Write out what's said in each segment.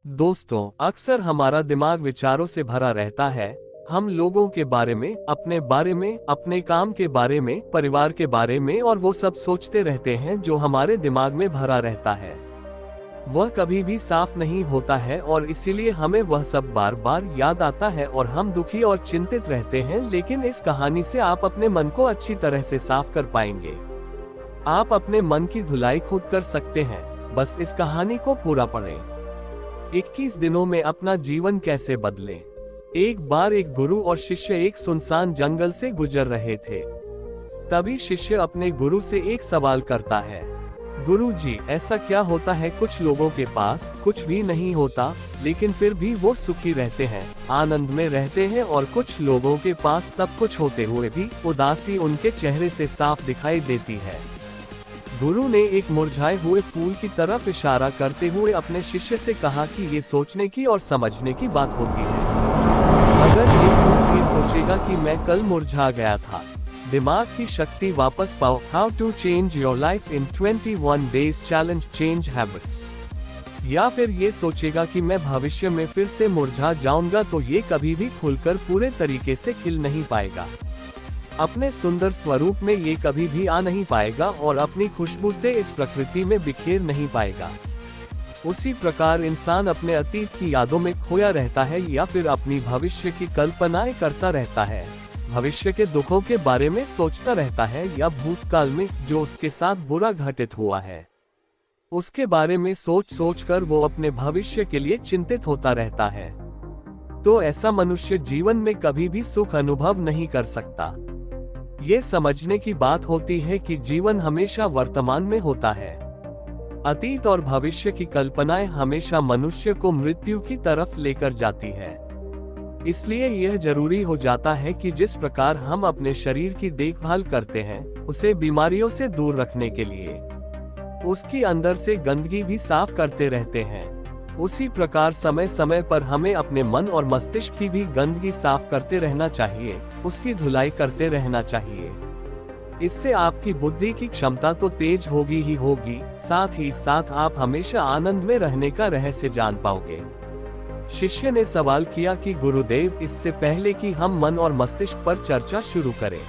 दोस्तों, अक्सर हमारा दिमाग विचारों से भरा रहता है। हम लोगों के बारे में, अपने बारे में, अपने काम के बारे में, परिवार के बारे में और वो सब सोचते रहते हैं जो हमारे दिमाग में भरा रहता है। वह कभी भी साफ नहीं होता है और इसीलिए हमें वह सब बार बार याद आता है और हम दुखी और चिंतित रहते हैं। लेकिन इस कहानी से आप अपने मन को अच्छी तरह से साफ कर पाएंगे। आप अपने मन की धुलाई खुद कर सकते हैं। बस इस कहानी को पूरा पढ़ें। 21 दिनों में अपना जीवन कैसे बदलें। एक बार एक गुरु और शिष्य एक सुनसान जंगल से गुजर रहे थे। तभी शिष्य अपने गुरु से एक सवाल करता है, गुरु जी, ऐसा क्या होता है कुछ लोगों के पास कुछ भी नहीं होता लेकिन फिर भी वो सुखी रहते हैं, आनंद में रहते हैं, और कुछ लोगों के पास सब कुछ होते हुए भी उदासी उनके चेहरे से साफ दिखाई देती है। गुरु ने एक मुरझाए हुए फूल की तरफ इशारा करते हुए अपने शिष्य से कहा कि ये सोचने की और समझने की बात होती है। अगर ये फूल ये सोचेगा कि मैं कल मुरझा गया था, दिमाग की शक्ति वापस पाओ। How to change your life in 21 days challenge change habits. या फिर ये सोचेगा कि मैं भविष्य में फिर से मुरझा जाऊंगा, तो ये कभी भी खुलकर पूरे तरीके से खिल नहीं पाएगा। अपने सुंदर स्वरूप में ये कभी भी आ नहीं पाएगा और अपनी खुशबू से इस प्रकृति में बिखेर नहीं पाएगा। उसी प्रकार इंसान अपने अतीत की यादों में खोया रहता है या फिर अपनी भविष्य की कल्पनाएं करता रहता है, भविष्य के दुखों के बारे में सोचता रहता है या भूतकाल में जो उसके साथ बुरा घटित हुआ है उसके बारे में सोच सोच कर वो अपने भविष्य के लिए चिंतित होता रहता है। तो ऐसा मनुष्य जीवन में कभी भी सुख अनुभव नहीं कर सकता। ये समझने की बात होती है कि जीवन हमेशा वर्तमान में होता है। अतीत और भविष्य की कल्पनाएं हमेशा मनुष्य को मृत्यु की तरफ लेकर जाती है। इसलिए यह जरूरी हो जाता है कि जिस प्रकार हम अपने शरीर की देखभाल करते हैं उसे बीमारियों से दूर रखने के लिए उसकी अंदर से गंदगी भी साफ करते रहते हैं, उसी प्रकार समय समय पर हमें अपने मन और मस्तिष्क की भी गंदगी साफ करते रहना चाहिए, उसकी धुलाई करते रहना चाहिए। इससे आपकी बुद्धि की क्षमता तो तेज होगी ही होगी, साथ ही साथ आप हमेशा आनंद में रहने का रहस्य जान पाओगे। शिष्य ने सवाल किया कि गुरुदेव, इससे पहले कि हम मन और मस्तिष्क पर चर्चा शुरू करें,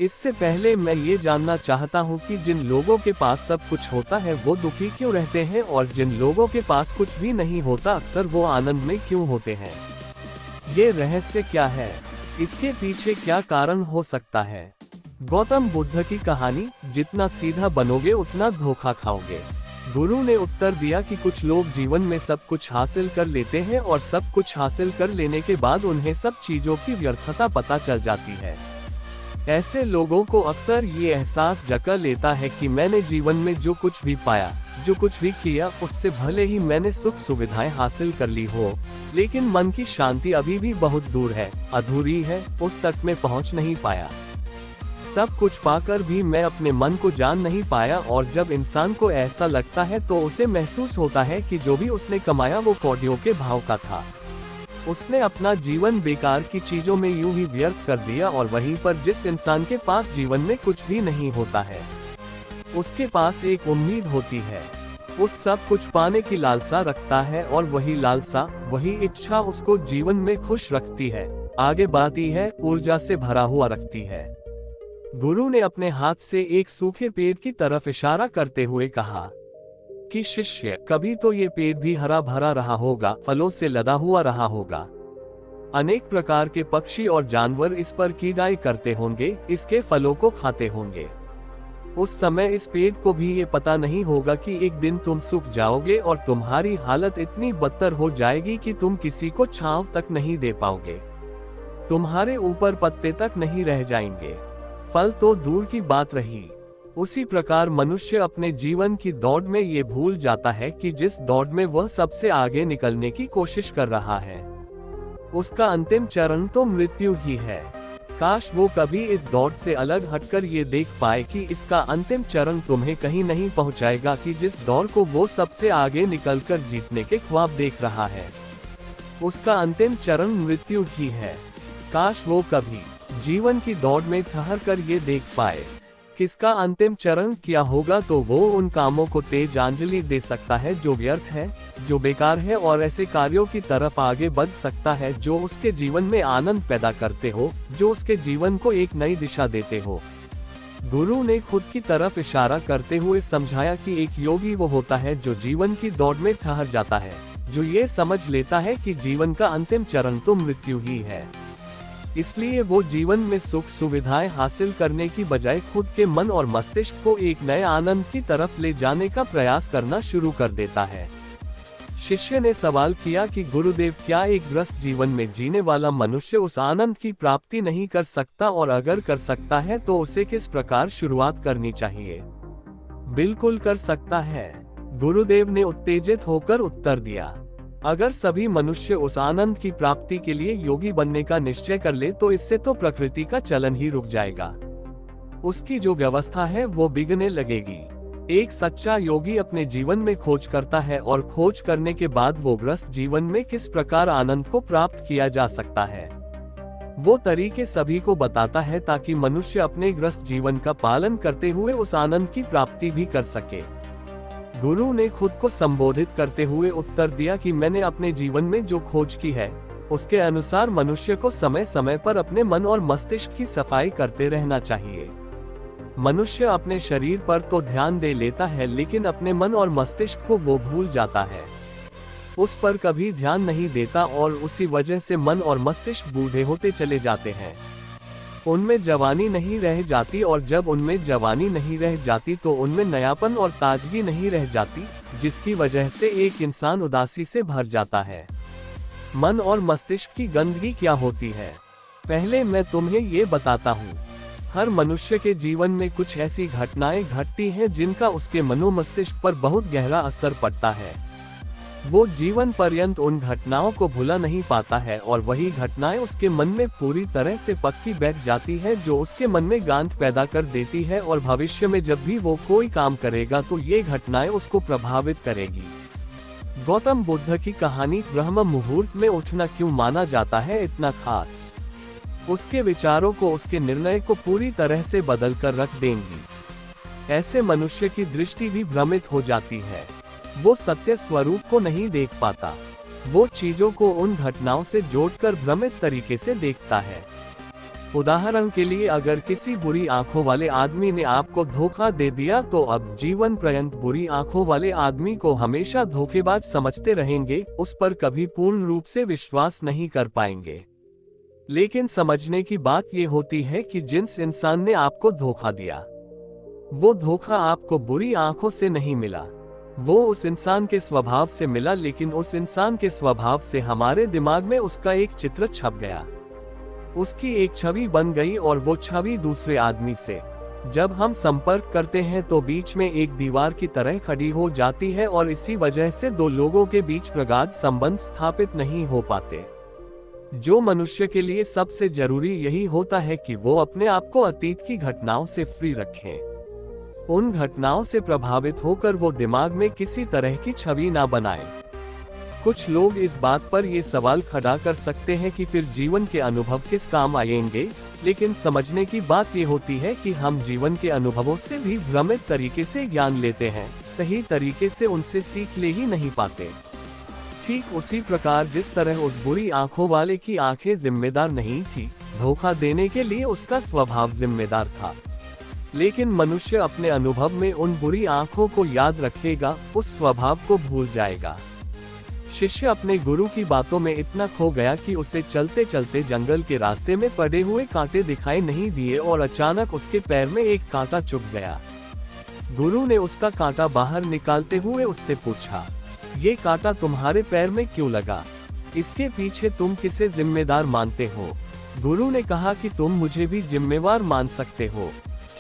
इससे पहले मैं ये जानना चाहता हूँ कि जिन लोगों के पास सब कुछ होता है वो दुखी क्यों रहते हैं, और जिन लोगों के पास कुछ भी नहीं होता अक्सर वो आनंद में क्यों होते हैं। ये रहस्य क्या है, इसके पीछे क्या कारण हो सकता है। गौतम बुद्ध की कहानी, जितना सीधा बनोगे उतना धोखा खाओगे। गुरु ने उत्तर दिया कि कुछ लोग जीवन में सब कुछ हासिल कर लेते हैं और सब कुछ हासिल कर लेने के बाद उन्हें सब चीजों की व्यर्थता पता चल जाती है। ऐसे लोगों को अक्सर ये एहसास जगा लेता है कि मैंने जीवन में जो कुछ भी पाया, जो कुछ भी किया, उससे भले ही मैंने सुख सुविधाएं हासिल कर ली हो, लेकिन मन की शांति अभी भी बहुत दूर है, अधूरी है, उस तक मैं पहुंच नहीं पाया। सब कुछ पाकर भी मैं अपने मन को जान नहीं पाया। और जब इंसान को ऐसा लगता है तो उसे महसूस होता है कि जो भी उसने कमाया वो कौड़ियों के भाव का था। उसने अपना जीवन बेकार की चीजों में यूं ही व्यर्थ कर दिया। और वहीं पर जिस इंसान के पास जीवन में कुछ भी नहीं होता है उसके पास एक उम्मीद होती है, उस सब कुछ पाने की लालसा रखता है, और वही लालसा, वही इच्छा उसको जीवन में खुश रखती है, आगे बढ़ती है, ऊर्जा से भरा हुआ रखती है। गुरु ने अपने हाथ से एक सूखे पेड़ की तरफ इशारा करते हुए कहा कि शिष्य, कभी तो ये पेड़ भी हरा भरा रहा होगा, फलों से लदा हुआ रहा होगा, अनेक प्रकार के पक्षी और जानवर इस पर कीड़ाई करते होंगे, इसके फलों को खाते होंगे। उस समय इस पेड़ को भी ये पता नहीं होगा कि एक दिन तुम सूख जाओगे और तुम्हारी हालत इतनी बदतर हो जाएगी कि तुम किसी को छांव तक नहीं दे पाओगे, तुम्हारे ऊपर पत्ते तक नहीं रह जाएंगे, फल तो दूर की बात रही। उसी प्रकार मनुष्य अपने जीवन की दौड़ में ये भूल जाता है कि जिस दौड़ में वह सबसे आगे निकलने की कोशिश कर रहा है उसका अंतिम चरण तो मृत्यु ही है। काश वो कभी इस दौड़ से अलग हटकर ये देख पाए कि इसका अंतिम चरण तुम्हें कहीं नहीं पहुंचाएगा, कि जिस दौड़ को वो सबसे आगे निकलकर जीतने के ख्वाब देख रहा है उसका अंतिम चरण मृत्यु ही है। काश वो कभी जीवन की दौड़ में ठहर कर ये देख पाए किसका अंतिम चरण क्या होगा, तो वो उन कामों को तेजांजलि दे सकता है जो व्यर्थ है, जो बेकार है, और ऐसे कार्यों की तरफ आगे बढ़ सकता है जो उसके जीवन में आनंद पैदा करते हो, जो उसके जीवन को एक नई दिशा देते हो। गुरु ने खुद की तरफ इशारा करते हुए समझाया कि एक योगी वो होता है जो जीवन की दौड़ में ठहर जाता है, जो ये समझ लेता है कि जीवन का अंतिम चरण तो मृत्यु ही है। इसलिए वो जीवन में सुख सुविधाएं हासिल करने की बजाय खुद के मन और मस्तिष्क को एक नए आनंद की तरफ ले जाने का प्रयास करना शुरू कर देता है। शिष्य ने सवाल किया कि गुरुदेव, क्या एक ग्रस्त जीवन में जीने वाला मनुष्य उस आनंद की प्राप्ति नहीं कर सकता, और अगर कर सकता है तो उसे किस प्रकार शुरुआत करनी चाहिए? बिल्कुल कर सकता है, गुरुदेव ने उत्तेजित होकर उत्तर दिया। अगर सभी मनुष्य उस आनंद की प्राप्ति के लिए योगी बनने का निश्चय कर ले तो इससे तो प्रकृति का चलन ही रुक जाएगा। उसकी जो व्यवस्था है वो बिगड़ने लगेगी। एक सच्चा योगी अपने जीवन में खोज करता है, और खोज करने के बाद वो ग्रस्त जीवन में किस प्रकार आनंद को प्राप्त किया जा सकता है, वो तरीके सभी को बताता है, ताकि मनुष्य अपने ग्रस्त जीवन का पालन करते हुए उस आनंद की प्राप्ति भी कर सके। गुरु ने खुद को संबोधित करते हुए उत्तर दिया कि मैंने अपने जीवन में जो खोज की है, उसके अनुसार मनुष्य को समय समय पर अपने मन और मस्तिष्क की सफाई करते रहना चाहिए। मनुष्य अपने शरीर पर तो ध्यान दे लेता है, लेकिन अपने मन और मस्तिष्क को वो भूल जाता है, उस पर कभी ध्यान नहीं देता, और उसी वजह से मन और मस्तिष्क बूढ़े होते चले जाते हैं। उनमें जवानी नहीं रह जाती, और जब उनमें जवानी नहीं रह जाती तो उनमें नयापन और ताजगी नहीं रह जाती, जिसकी वजह से एक इंसान उदासी से भर जाता है। मन और मस्तिष्क की गंदगी क्या होती है, पहले मैं तुम्हें ये बताता हूँ। हर मनुष्य के जीवन में कुछ ऐसी घटनाएं घटती हैं जिनका उसके मनोमस्तिष्क पर बहुत गहरा असर पड़ता है। वो जीवन पर्यंत उन घटनाओं को भुला नहीं पाता है, और वही घटनाएं उसके मन में पूरी तरह से पक्की बैठ जाती है, जो उसके मन में गांठ पैदा कर देती है, और भविष्य में जब भी वो कोई काम करेगा तो ये घटनाएं उसको प्रभावित करेगी। गौतम बुद्ध की कहानी ब्रह्म मुहूर्त में उठना क्यों माना जाता है इतना खास? उसके विचारों को, उसके निर्णय को पूरी तरह से बदल कर रख देंगी। ऐसे मनुष्य की दृष्टि भी भ्रमित हो जाती है, वो सत्य स्वरूप को नहीं देख पाता, वो चीजों को उन घटनाओं से जोड़कर भ्रमित तरीके से देखता है। उदाहरण के लिए, अगर किसी बुरी आंखों वाले आदमी ने आपको धोखा दे दिया तो अब जीवन पर्यंत बुरी आंखों वाले आदमी को हमेशा धोखेबाज समझते रहेंगे, उस पर कभी पूर्ण रूप से विश्वास नहीं कर पाएंगे। लेकिन समझने की बात यह होती है कि जिस इंसान ने आपको धोखा दिया, वो धोखा आपको बुरी आंखों से नहीं मिला, वो उस इंसान के स्वभाव से मिला, लेकिन उस इंसान के स्वभाव से हमारे दिमाग में उसका एक चित्र छप गया, उसकी एक छवि बन गई, और वो छवि दूसरे आदमी से जब हम संपर्क करते हैं तो बीच में एक दीवार की तरह खड़ी हो जाती है, और इसी वजह से दो लोगों के बीच प्रगाढ़ संबंध स्थापित नहीं हो पाते। जो मनुष्य के लिए सबसे जरूरी यही होता है कि वो अपने आप को अतीत की घटनाओं से फ्री रखें। उन घटनाओं से प्रभावित होकर वो दिमाग में किसी तरह की छवि ना बनाए। कुछ लोग इस बात पर ये सवाल खड़ा कर सकते हैं कि फिर जीवन के अनुभव किस काम आएंगे, लेकिन समझने की बात ये होती है कि हम जीवन के अनुभवों से भी भ्रमित तरीके से ज्ञान लेते हैं, सही तरीके से उनसे सीख ले ही नहीं पाते। ठीक उसी प्रकार जिस तरह उस बुरी आंखों वाले की आंखें जिम्मेदार नहीं थी, धोखा देने के लिए उसका स्वभाव जिम्मेदार था, लेकिन मनुष्य अपने अनुभव में उन बुरी आंखों को याद रखेगा, उस स्वभाव को भूल जाएगा। शिष्य अपने गुरु की बातों में इतना खो गया कि उसे चलते चलते जंगल के रास्ते में पड़े हुए कांटे दिखाई नहीं दिए, और अचानक उसके पैर में एक कांटा चुभ गया। गुरु ने उसका कांटा बाहर निकालते हुए उससे पूछा, ये कांटा तुम्हारे पैर में क्यों लगा? इसके पीछे तुम किसे जिम्मेदार मानते हो? गुरु ने कहा कि तुम मुझे भी जिम्मेवार मान सकते हो,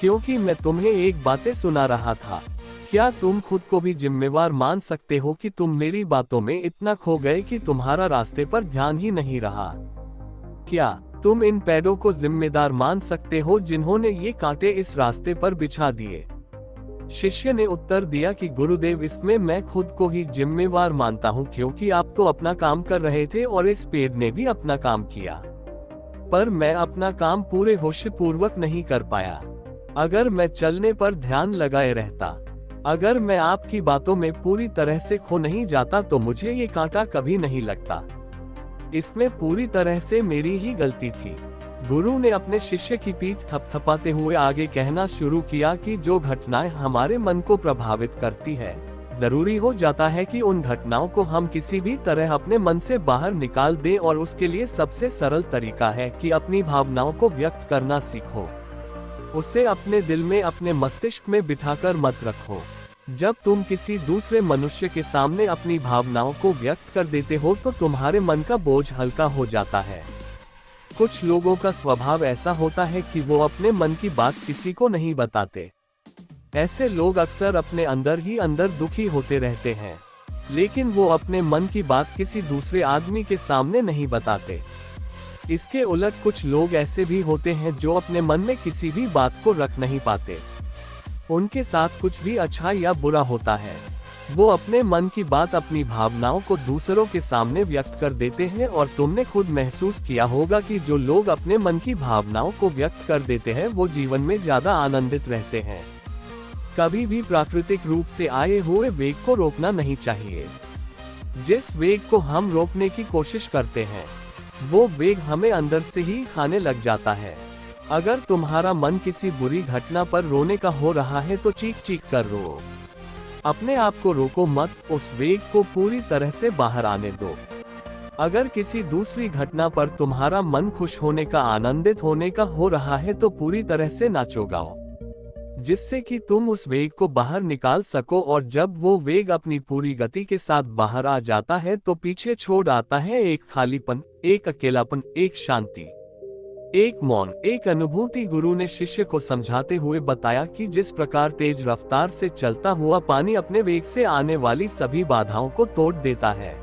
क्योंकि मैं तुम्हें एक बातें सुना रहा था। क्या तुम खुद को भी जिम्मेवार मान सकते हो कि तुम मेरी बातों में इतना खो गए कि तुम्हारा रास्ते पर ध्यान ही नहीं रहा? क्या तुम इन पैरों को जिम्मेदार मान सकते हो जिन्होंने ये कांटे इस रास्ते पर बिछा दिए? शिष्य ने उत्तर दिया कि गुरुदेव, इसमें मैं खुद को ही जिम्मेवार मानता हूँ, क्योंकि आप तो अपना काम कर रहे थे और इस पेड़ ने भी अपना काम किया, पर मैं अपना काम पूरे होश पूर्वक नहीं कर पाया। अगर मैं चलने पर ध्यान लगाए रहता, अगर मैं आपकी बातों में पूरी तरह से खो नहीं जाता तो मुझे ये कांटा कभी नहीं लगता। इसमें पूरी तरह से मेरी ही गलती थी। गुरु ने अपने शिष्य की पीठ थपथपाते हुए आगे कहना शुरू किया कि जो घटनाएं हमारे मन को प्रभावित करती है, जरूरी हो जाता है कि उन घटनाओं को हम किसी भी तरह अपने मन से बाहर निकाल दें, और उसके लिए सबसे सरल तरीका है कि अपनी भावनाओं को व्यक्त करना सीखो। उसे अपने दिल में, अपने मस्तिष्क में बिठाकर मत रखो। जब तुम किसी दूसरे मनुष्य के सामने अपनी भावनाओं को व्यक्त कर देते हो तो तुम्हारे मन का बोझ हल्का हो जाता है। कुछ लोगों का स्वभाव ऐसा होता है कि वो अपने मन की बात किसी को नहीं बताते। ऐसे लोग अक्सर अपने अंदर ही अंदर दुखी होते रहते हैं, लेकिन वो अपने मन की बात किसी दूसरे आदमी के सामने नहीं बताते। इसके उलट कुछ लोग ऐसे भी होते हैं जो अपने मन में किसी भी बात को रख नहीं पाते। उनके साथ कुछ भी अच्छा या बुरा होता है, वो अपने मन की बात, अपनी भावनाओं को दूसरों के सामने व्यक्त कर देते हैं, और तुमने खुद महसूस किया होगा कि जो लोग अपने मन की भावनाओं को व्यक्त कर देते हैं वो जीवन में ज्यादा आनंदित रहते हैं। कभी भी प्राकृतिक रूप से आए हुए वेग को रोकना नहीं चाहिए। जिस वेग को हम रोकने की कोशिश करते हैं वो वेग हमें अंदर से ही खाने लग जाता है। अगर तुम्हारा मन किसी बुरी घटना पर रोने का हो रहा है तो चीख चीख कर रो। अपने आप को रोको मत, उस वेग को पूरी तरह से बाहर आने दो। अगर किसी दूसरी घटना पर तुम्हारा मन खुश होने का, आनंदित होने का हो रहा है तो पूरी तरह से नाचो गाओ, जिससे कि तुम उस वेग को बाहर निकाल सको। और जब वो वेग अपनी पूरी गति के साथ बाहर आ जाता है तो पीछे छोड़ आता है एक खालीपन, एक अकेलापन, एक शांति, एक मौन, एक अनुभूति। गुरु ने शिष्य को समझाते हुए बताया कि जिस प्रकार तेज रफ्तार से चलता हुआ पानी अपने वेग से आने वाली सभी बाधाओं को तोड़ देता है,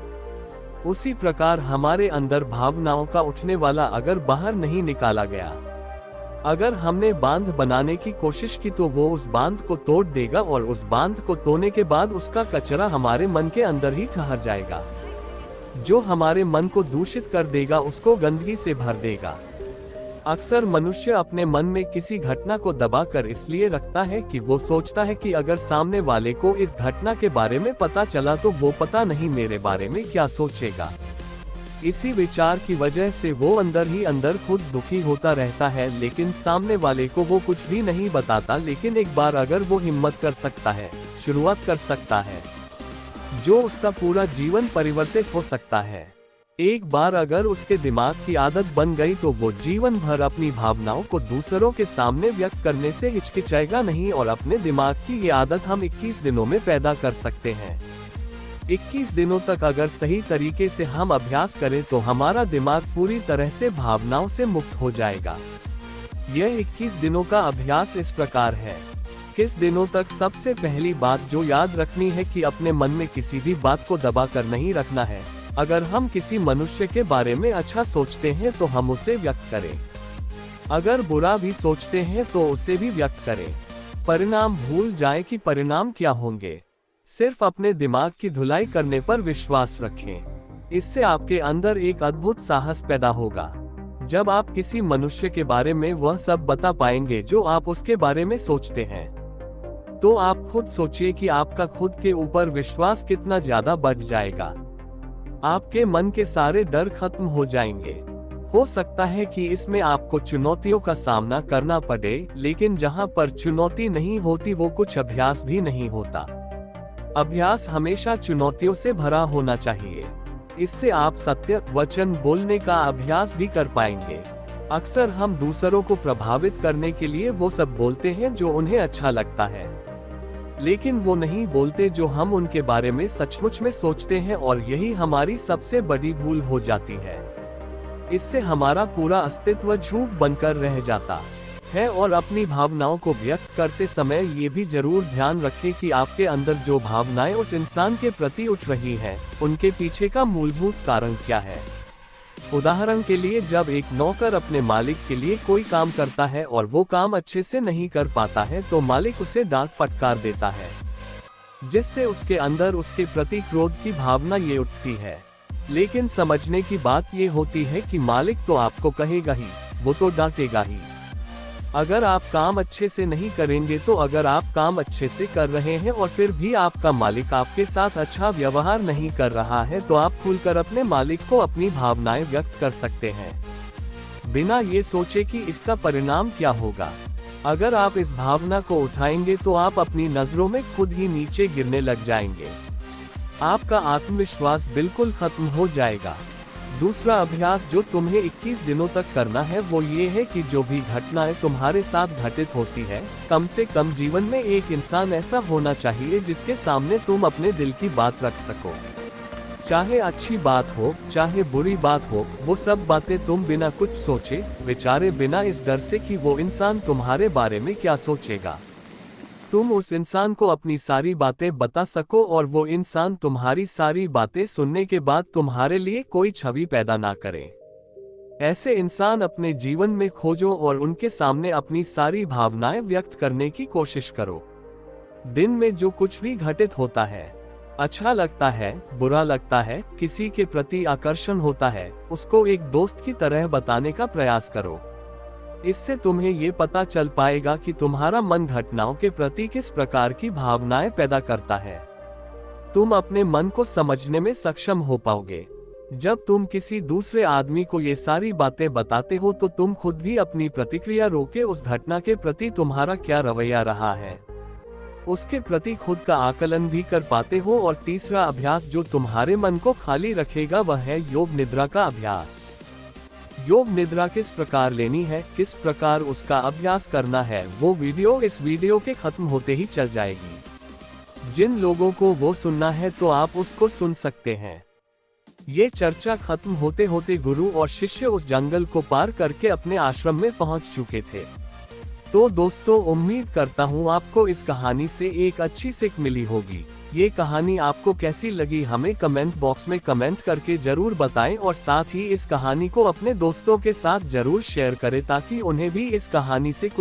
उसी प्रकार हमारे अंदर भावनाओं का उठने वाला अगर बाहर नहीं निकाला गया, अगर हमने बांध बनाने की कोशिश की तो वो उस बांध को तोड़ देगा, और उस बांध को तोड़ने के बाद उसका कचरा हमारे मन के अंदर ही ठहर जाएगा, जो हमारे मन को दूषित कर देगा, उसको गंदगी से भर देगा। अक्सर मनुष्य अपने मन में किसी घटना को दबाकर इसलिए रखता है कि वो सोचता है कि अगर सामने वाले को इस घटना के बारे में पता चला तो वो पता नहीं मेरे बारे में क्या सोचेगा। इसी विचार की वजह से वो अंदर ही अंदर खुद दुखी होता रहता है, लेकिन सामने वाले को वो कुछ भी नहीं बताता। लेकिन एक बार अगर वो हिम्मत कर सकता है, शुरुआत कर सकता है, जो उसका पूरा जीवन परिवर्तित हो सकता है। एक बार अगर उसके दिमाग की आदत बन गई तो वो जीवन भर अपनी भावनाओं को दूसरों के सामने व्यक्त करने से हिचकिचाएगा नहीं, और अपने दिमाग की ये आदत हम 21 दिनों में पैदा कर सकते हैं। 21 दिनों तक अगर सही तरीके से हम अभ्यास करें तो हमारा दिमाग पूरी तरह से भावनाओं से मुक्त हो जाएगा। यह 21 दिनों का अभ्यास इस प्रकार है। किस दिनों तक? सबसे पहली बात जो याद रखनी है कि अपने मन में किसी भी बात को दबा कर नहीं रखना है। अगर हम किसी मनुष्य के बारे में अच्छा सोचते हैं तो हम उसे व्यक्त करें, अगर बुरा भी सोचते हैं तो उसे भी व्यक्त करें। परिणाम भूल जाएं कि परिणाम क्या होंगे, सिर्फ अपने दिमाग की धुलाई करने पर विश्वास रखें। इससे आपके अंदर एक अद्भुत साहस पैदा होगा। जब आप किसी मनुष्य के बारे में वह सब बता पाएंगे जो आप उसके बारे में सोचते हैं, तो आप खुद सोचिए कि आपका खुद के ऊपर विश्वास कितना ज्यादा बढ़ जाएगा। आपके मन के सारे डर खत्म हो जाएंगे। हो सकता है कि इसमें आपको चुनौतियों का सामना करना पड़े, लेकिन जहां पर चुनौती नहीं होती वो कुछ अभ्यास भी नहीं होता। अभ्यास हमेशा चुनौतियों से भरा होना चाहिए। इससे आप सत्य वचन बोलने का अभ्यास भी कर पाएंगे। अक्सर हम दूसरों को प्रभावित करने के लिए वो सब बोलते हैं जो उन्हें अच्छा लगता है, लेकिन वो नहीं बोलते जो हम उनके बारे में सचमुच में सोचते हैं, और यही हमारी सबसे बड़ी भूल हो जाती है। इससे हमारा पूरा अस्तित्व झूठ बनकर रह जाता है। और अपनी भावनाओं को व्यक्त करते समय ये भी जरूर ध्यान रखें कि आपके अंदर जो भावनाएं उस इंसान के प्रति उठ रही हैं, उनके पीछे का मूलभूत कारण क्या है। उदाहरण के लिए, जब एक नौकर अपने मालिक के लिए कोई काम करता है और वो काम अच्छे से नहीं कर पाता है तो मालिक उसे डांट फटकार देता है, जिससे उसके अंदर उसके प्रति क्रोध की भावना ये उठती है। लेकिन समझने की बात ये होती है कि मालिक तो आपको कहेगा ही, वो तो डांटेगा ही। अगर आप काम अच्छे से नहीं करेंगे तो अगर आप काम अच्छे से कर रहे हैं और फिर भी आपका मालिक आपके साथ अच्छा व्यवहार नहीं कर रहा है तो आप खुलकर अपने मालिक को अपनी भावनाएं व्यक्त कर सकते हैं, बिना ये सोचे कि इसका परिणाम क्या होगा। अगर आप इस भावना को उठाएंगे तो आप अपनी नजरों में खुद ही नीचे गिरने लग जाएंगे। आपका आत्मविश्वास बिल्कुल खत्म हो जाएगा। दूसरा अभ्यास जो तुम्हें 21 दिनों तक करना है वो ये है कि जो भी घटनाएं तुम्हारे साथ घटित होती है, कम से कम जीवन में एक इंसान ऐसा होना चाहिए जिसके सामने तुम अपने दिल की बात रख सको। चाहे अच्छी बात हो चाहे बुरी बात हो, वो सब बातें तुम बिना कुछ सोचे विचारे, बिना इस डर से कि वो इंसान तुम्हारे बारे में क्या सोचेगा, तुम उस इंसान को अपनी सारी बातें बता सको और वो इंसान तुम्हारी सारी बातें सुनने के बाद तुम्हारे लिए कोई छवि पैदा ना करे। ऐसे इंसान अपने जीवन में खोजो और उनके सामने अपनी सारी भावनाएं व्यक्त करने की कोशिश करो। दिन में जो कुछ भी घटित होता है, अच्छा लगता है, बुरा लगता है, किसी के प्रति आकर्षण होता है, उसको एक दोस्त की तरह बताने का प्रयास करो। इससे तुम्हें ये पता चल पाएगा कि तुम्हारा मन घटनाओं के प्रति किस प्रकार की भावनाएं पैदा करता है। तुम अपने मन को समझने में सक्षम हो पाओगे। जब तुम किसी दूसरे आदमी को ये सारी बातें बताते हो तो तुम खुद भी अपनी प्रतिक्रिया रोके उस घटना के प्रति तुम्हारा क्या रवैया रहा है, उसके प्रति खुद का आकलन भी कर पाते हो। और तीसरा अभ्यास जो तुम्हारे मन को खाली रखेगा वह है योग निद्रा का अभ्यास। योग निद्रा किस प्रकार लेनी है, किस प्रकार उसका अभ्यास करना है, वो वीडियो इस वीडियो के खत्म होते ही चल जाएगी। जिन लोगों को वो सुनना है तो आप उसको सुन सकते हैं। ये चर्चा खत्म होते होते गुरु और शिष्य उस जंगल को पार करके अपने आश्रम में पहुंच चुके थे। तो दोस्तों, उम्मीद करता हूँ आपको इस कहानी से एक अच्छी सीख मिली होगी। ये कहानी आपको कैसी लगी हमें कमेंट बॉक्स में कमेंट करके जरूर बताएं और साथ ही इस कहानी को अपने दोस्तों के साथ जरूर शेयर करें ताकि उन्हें भी इस कहानी से कुछ